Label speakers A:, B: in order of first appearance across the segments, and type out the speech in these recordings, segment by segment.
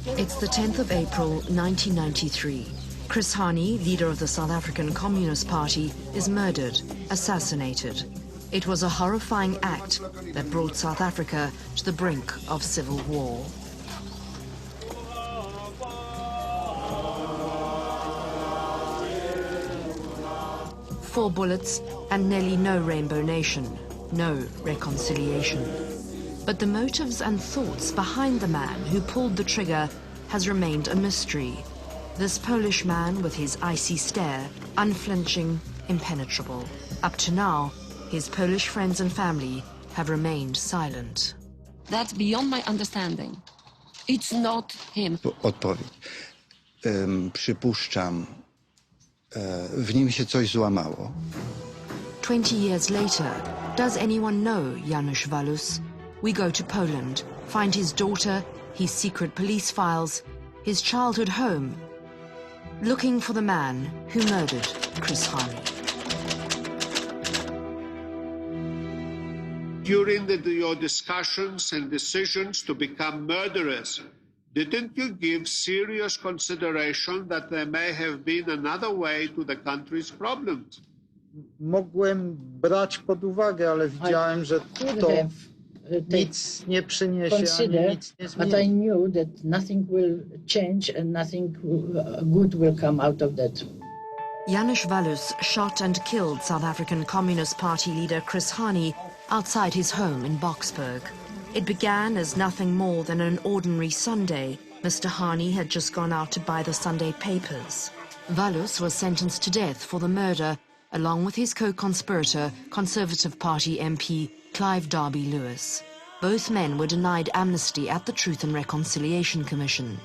A: It's the 10th of April, 1993. Chris Hani, leader of the South African Communist Party, is murdered, assassinated. It was a horrifying act that brought South Africa to the brink of civil war. Four bullets and nearly no Rainbow Nation, no reconciliation. But the motives and thoughts behind the man who pulled the trigger has remained a mystery. This Polish man with his icy stare, unflinching, impenetrable. Up to now, his Polish friends and family have remained silent.
B: That's beyond my understanding. It's not him.
C: Odpowiedź. Przypuszczam, w nim się coś złamało.
A: 20 years later, does anyone know Janusz Walus? We go to Poland, find his daughter, his secret police files, his childhood home, looking for the man who murdered Chris Hani.
D: During your discussions and decisions to become murderers, didn't you give serious consideration that there may have been another way to the country's problems?
E: Mogłem brać pod uwagę, ale widziałem, że to nic nie przyniesie, ani nic nie zmieni.
F: But I knew that nothing will change and nothing good will come out of that.
A: Janusz Walus shot and killed South African Communist Party leader Chris Hani outside his home in Boksburg. It began as nothing more than an ordinary Sunday. Mr. Hani had just gone out to buy the Sunday papers. Walus was sentenced to death for the murder, along with his co-conspirator, Conservative Party MP Clive Derby-Lewis. Both men were denied amnesty at the Truth and Reconciliation Commission.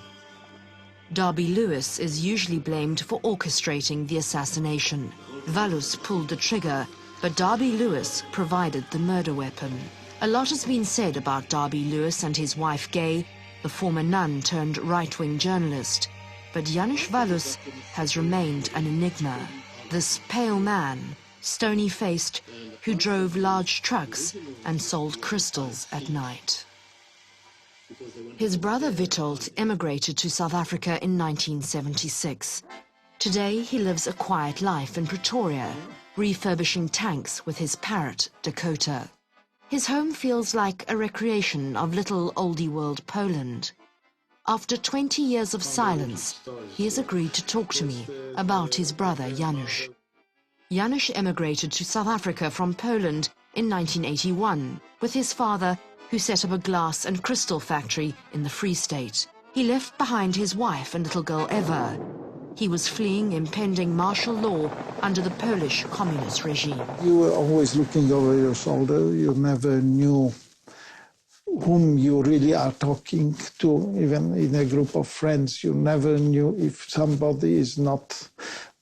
A: Derby-Lewis is usually blamed for orchestrating the assassination. Walus pulled the trigger, but Derby-Lewis provided the murder weapon. A lot has been said about Derby-Lewis and his wife Gay, the former nun turned right-wing journalist. But Janusz Walus has remained an enigma. This pale man, stony-faced, who drove large trucks and sold crystals at night. His brother Witold emigrated to South Africa in 1976. Today he lives a quiet life in Pretoria, refurbishing tanks with his parrot, Dakota. His home feels like a recreation of little oldie world Poland. After 20 years of silence, he has agreed to talk to me about his brother Janusz. Janusz emigrated to South Africa from Poland in 1981 with his father, who set up a glass and crystal factory in the Free State. He left behind his wife and little girl Eva. He was fleeing impending martial law under the Polish communist regime.
G: You were always looking over your shoulder. You never knew whom you really are talking to. Even in a group of friends, you never knew if somebody is not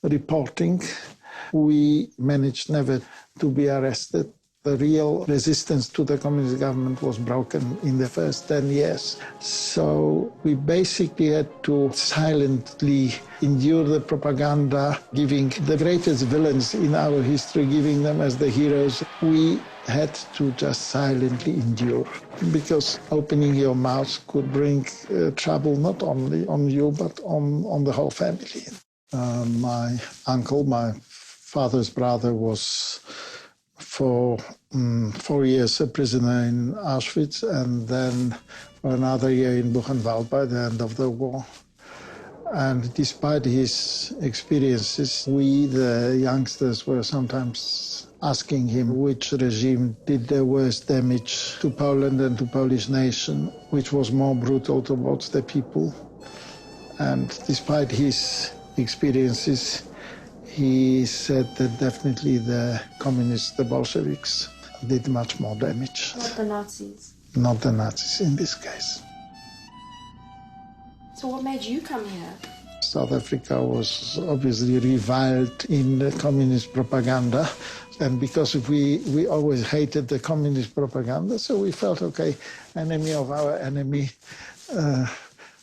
G: reporting. We managed never to be arrested. The real resistance to the communist government was broken in the first 10 years. So we basically had to silently endure the propaganda, giving the greatest villains in our history, giving them as the heroes. We had to just silently endure, because opening your mouth could bring trouble not only on you, but on the whole family. My uncle, my father's brother, was for 4 years a prisoner in Auschwitz, and then for another year in Buchenwald by the end of the war. And despite his experiences, we, the youngsters, were sometimes asking him which regime did the worst damage to Poland and to Polish nation, which was more brutal towards the people. And despite his experiences, he said that definitely the communists, the Bolsheviks, did much more damage.
H: Not the Nazis?
G: Not the Nazis in this case.
H: So what made you come here?
G: South Africa was obviously reviled in the communist propaganda. And because we always hated the communist propaganda, so we felt, okay, enemy of our enemy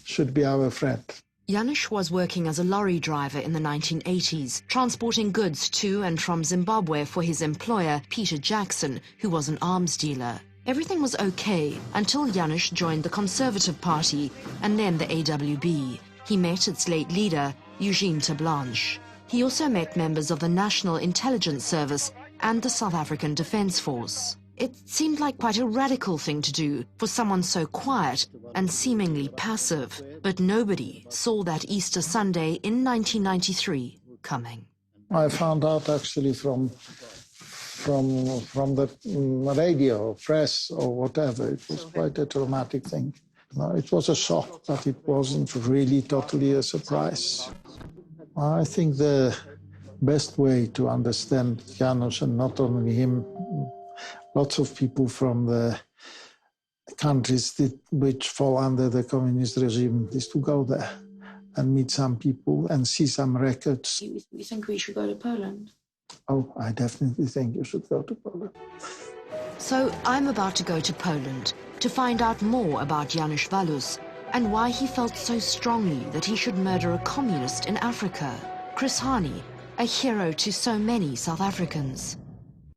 G: should be our friend.
A: Janusz was working as a lorry driver in the 1980s, transporting goods to and from Zimbabwe for his employer, Peter Jackson, who was an arms dealer. Everything was okay until Janusz joined the Conservative Party and then the AWB. He met its late leader, Eugene Blanche. He also met members of the National Intelligence Service and the South African Defence Force. It seemed like quite a radical thing to do for someone so quiet and seemingly passive, but nobody saw that Easter Sunday in 1993 coming.
G: I found out actually from the radio, press or whatever. It was quite a traumatic thing. It was a shock, but it wasn't really totally a surprise. I think the best way to understand Janusz, and not only him, lots of people from the countries which fall under the communist regime, is to go there and meet some people and see some records.
H: You think we should go to Poland?
G: Oh, I definitely think you should go to Poland.
A: So I'm about to go to Poland to find out more about Janusz Walus and why he felt so strongly that he should murder a communist in Africa. Chris Hani, a hero to so many South Africans.